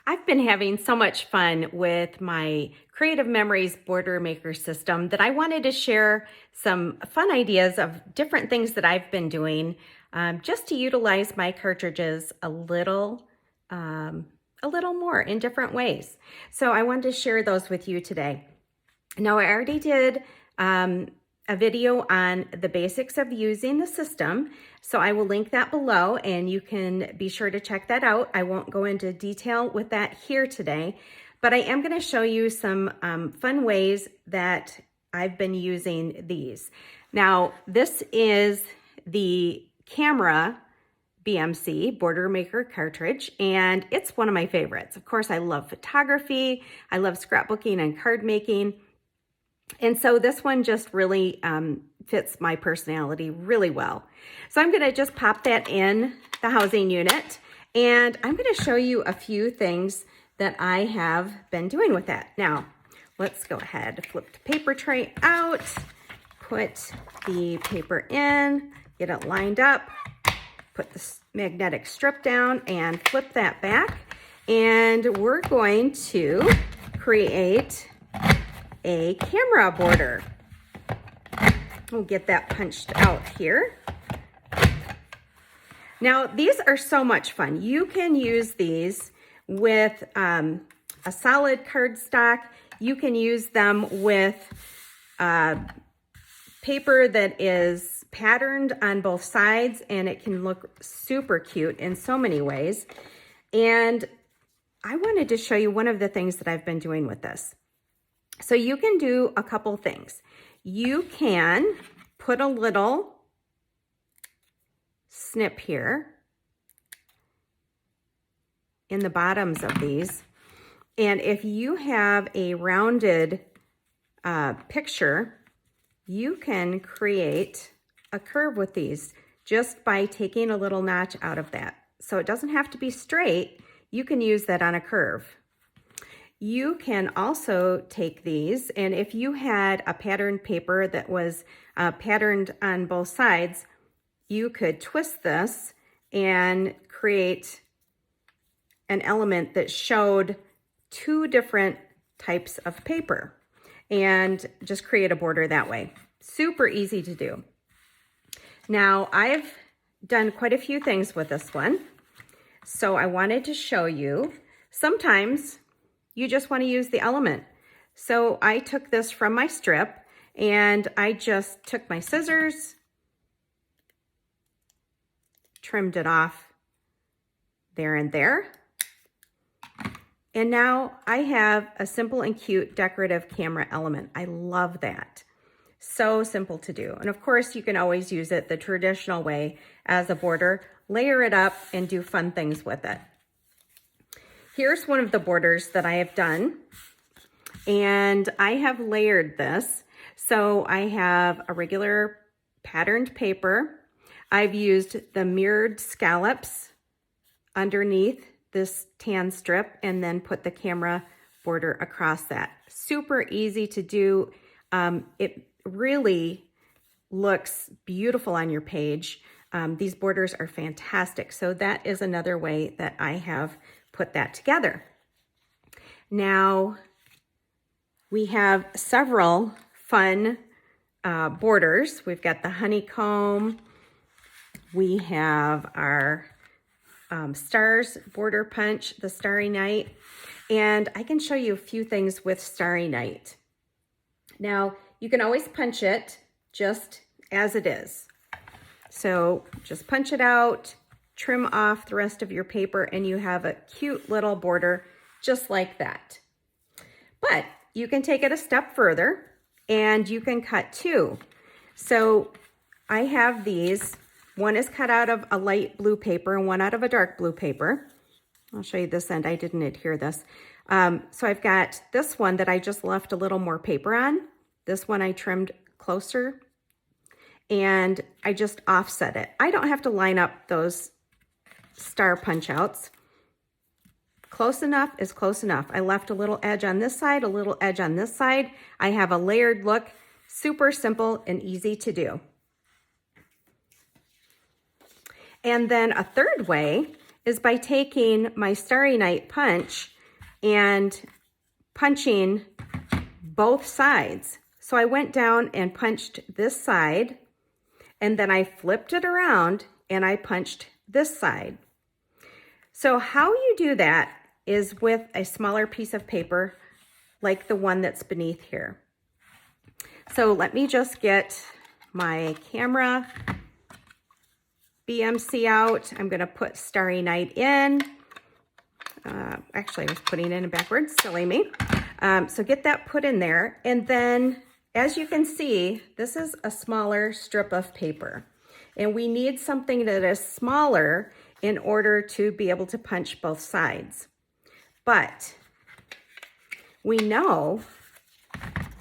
I've been having so much fun with my Creative Memories border maker system that I wanted to share some fun ideas of different things that I've been doing just to utilize my cartridges a little more in different ways. So I wanted to share those with you today. Now, I already did a video on the basics of using the system, so I will link that below and you can be sure to check that out. I won't go into detail with that here today, but I am going to show you some fun ways that I've been using these. Now, this is the camera BMC border maker cartridge, and it's one of my favorites. Of course, I love photography, I love scrapbooking and card making. And so this one just really fits my personality really well. So I'm gonna just pop that in the housing unit, and I'm gonna show you a few things that I have been doing with that. Now, let's go ahead, flip the paper tray out, put the paper in, get it lined up, put the magnetic strip down and flip that back. And we're going to create a camera border. We'll get that punched out here. Now, these are so much fun. You can use these with a solid cardstock. You can use them with paper that is patterned on both sides, and it can look super cute in so many ways. And I wanted to show you one of the things that I've been doing with this. So you can do a couple things. You can put a little snip here in the bottoms of these. And if you have a rounded picture, you can create a curve with these just by taking a little notch out of that. So it doesn't have to be straight. You can use that on a curve. You can also take these, and if you had a patterned paper that was patterned on both sides, you could twist this and create an element that showed two different types of paper and just create a border that way. Super easy to do. Now, I've done quite a few things with this one, so I wanted to show you. Sometimes you just want to use the element. So I took this from my strip and I just took my scissors, trimmed it off there and there. And now I have a simple and cute decorative camera element. I love that. So simple to do. And of course, you can always use it the traditional way as a border, layer it up and do fun things with it. Here's one of the borders that I have done, and I have layered this. So I have a regular patterned paper. I've used the mirrored scallops underneath this tan strip and then put the camera border across that. Super easy to do. It really looks beautiful on your page. These borders are fantastic. So that is another way that I have put that together. Now, we have several fun borders. We've got the honeycomb. We have our stars border punch, the Starry Night. And I can show you a few things with Starry Night. Now, you can always punch it just as it is. So just punch it out, trim off the rest of your paper, and you have a cute little border just like that. But you can take it a step further and you can cut two. So I have these. One is cut out of a light blue paper and one out of a dark blue paper. I'll show you this end. I didn't adhere this. So I've got this one that I just left a little more paper on. This one I trimmed closer and I just offset it. I don't have to line up those star punch outs. Close enough is close enough. I left a little edge on this side, a little edge on this side. I have a layered look, super simple and easy to do. And then a third way is by taking my Starry Night punch and punching both sides. So I went down and punched this side, and then I flipped it around and I punched this side. So how you do that is with a smaller piece of paper like the one that's beneath here. So let me just get my camera BMC out. I'm gonna put Starry Night in. Actually, I was putting it in backwards, silly me. So get that put in there. And then, as you can see, this is a smaller strip of paper. And we need something that is smaller in order to be able to punch both sides. But we know,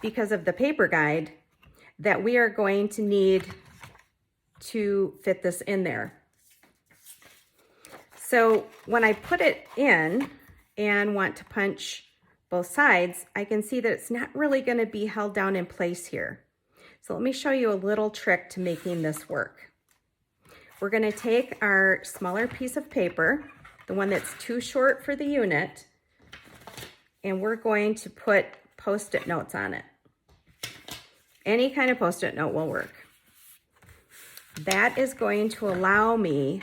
because of the paper guide, that we are going to need to fit this in there. So when I put it in and want to punch both sides, I can see that it's not really going to be held down in place here. So let me show you a little trick to making this work. We're going to take our smaller piece of paper, the one that's too short for the unit, and we're going to put Post-it notes on it. Any kind of Post-it note will work. That is going to allow me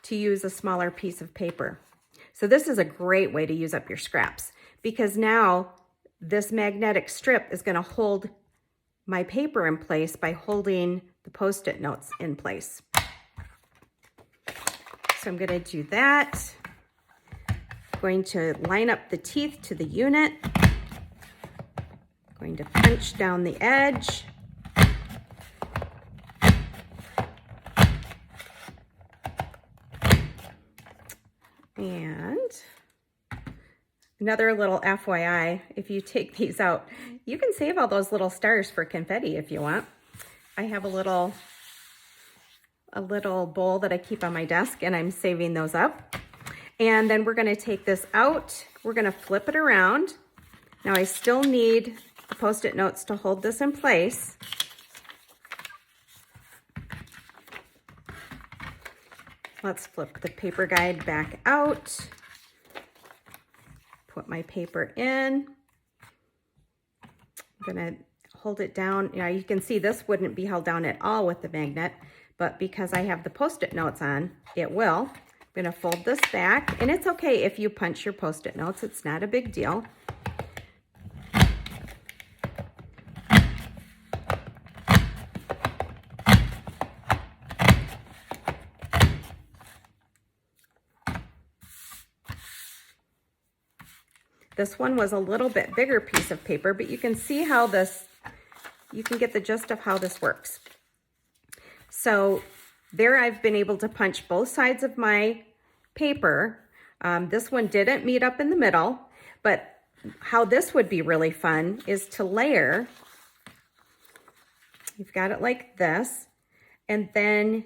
to use a smaller piece of paper. So this is a great way to use up your scraps, because now this magnetic strip is going to hold my paper in place by holding the Post-it notes in place. So I'm going to do that. I'm going to line up the teeth to the unit. I'm going to punch down the edge. And another little FYI, if you take these out, you can save all those little stars for confetti if you want. I have a little bowl that I keep on my desk, and I'm saving those up. And then we're going to take this out. We're going to flip it around. Now I still need the Post-it notes to hold this in place. Let's flip the paper guide back out. Put my paper in. I'm going to hold it down. Now you can see this wouldn't be held down at all with the magnet, but because I have the Post-it notes on, it will. I'm going to fold this back, and it's okay if you punch your Post-it notes. It's not a big deal. This one was a little bit bigger piece of paper, but you can see how this, you can get the gist of how this works. So there I've been able to punch both sides of my paper. This one didn't meet up in the middle, but how this would be really fun is to layer. You've got it like this, and then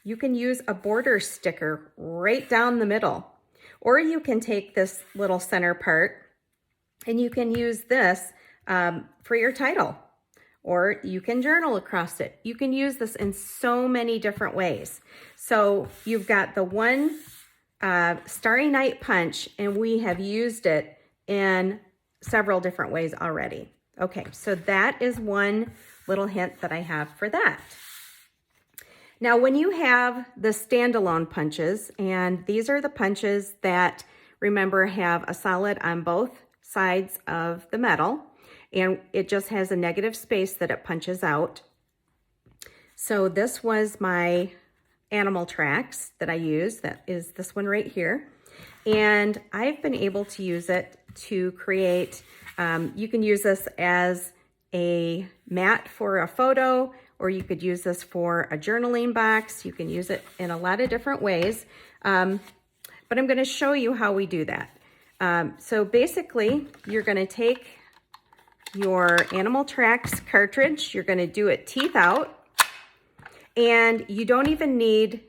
you can use a border sticker right down the middle. Or you can take this little center part and you can use this for your title, or you can journal across it. You can use this in so many different ways. So you've got the one Starry Night punch, and we have used it in several different ways already. Okay, so that is one little hint that I have for that. Now, when you have the standalone punches, and these are the punches that, remember, have a solid on both sides of the metal, and it just has a negative space that it punches out. So this was my animal tracks that I used. That is this one right here. And I've been able to use it to create, you can use this as a mat for a photo, or you could use this for a journaling box. You can use it in a lot of different ways. But I'm going to show you how we do that. So basically, you're going to take your Animal Tracks cartridge. You're going to do it teeth out. And you don't even need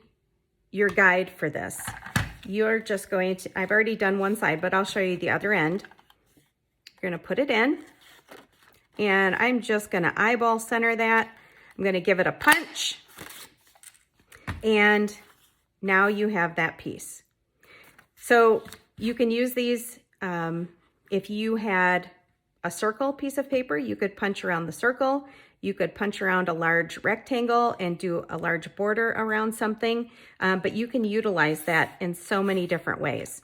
your guide for this. You're just going to, I've already done one side, but I'll show you the other end. You're going to put it in. And I'm just going to eyeball center that. I'm going to give it a punch, and now you have that piece. So you can use these If you had a circle piece of paper, you could punch around the circle. You could punch around a large rectangle and do a large border around something, but you can utilize that in so many different ways.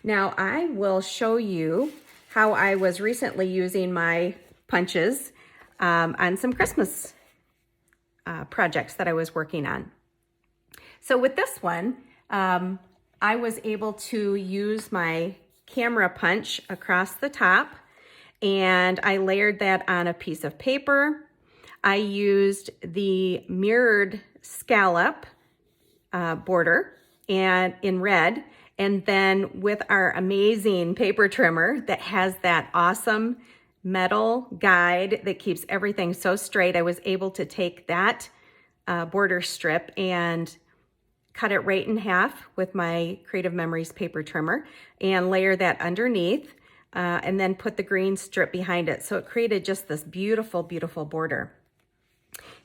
Now I will show you how I was recently using my punches on some Christmas projects that I was working on. So with this one, I was able to use my camera punch across the top, and I layered that on a piece of paper. I used the mirrored scallop border and in red, and then with our amazing paper trimmer that has that awesome metal guide that keeps everything so straight, I was able to take that border strip and cut it right in half with my Creative Memories paper trimmer and layer that underneath and then put the green strip behind it. So it created just this beautiful, beautiful border.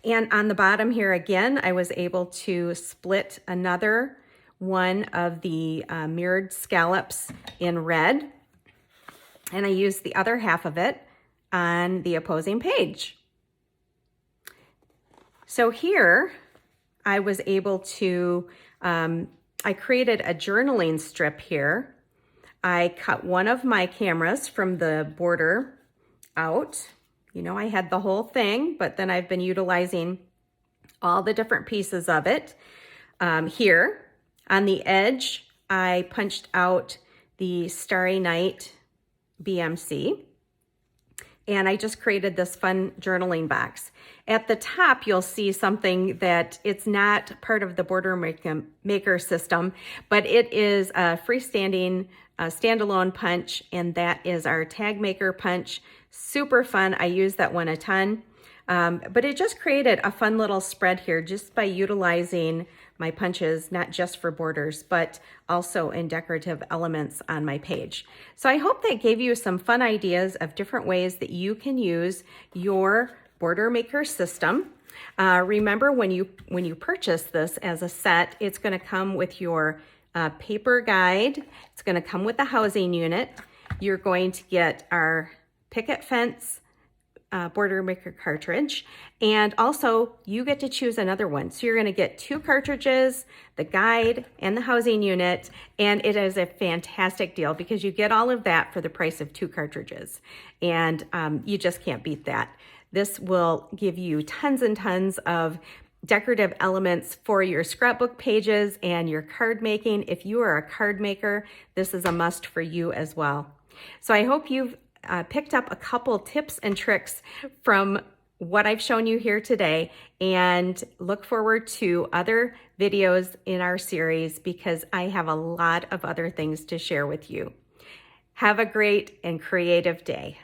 And on the bottom here again, I was able to split another one of the mirrored scallops in red, and I used the other half of it on the opposing page. So here I was able to, I created a journaling strip here. I cut one of my cameras from the border out. You know, I had the whole thing, but then I've been utilizing all the different pieces of it. Here on the edge, I punched out the Starry Night BMC, and I just created this fun journaling box. At the top, you'll see something that it's not part of the Border Maker system, but it is a freestanding standalone punch, and that is our Tag Maker punch. Super fun. I use that one a ton, but it just created a fun little spread here just by utilizing my punches, not just for borders, but also in decorative elements on my page. So I hope that gave you some fun ideas of different ways that you can use your Border Maker system. Remember, when you purchase this as a set, it's going to come with your paper guide. It's going to come with the housing unit. You're going to get our picket fence Border Maker cartridge, and also you get to choose another one. So you're going to get 2 cartridges, the guide, and the housing unit, and it is a fantastic deal because you get all of that for the price of 2 cartridges, and you just can't beat that. This will give you tons and tons of decorative elements for your scrapbook pages and your card making. If you are a card maker, this is a must for you as well. So I hope you've picked up a couple tips and tricks from what I've shown you here today, and look forward to other videos in our series because I have a lot of other things to share with you. Have a great and creative day.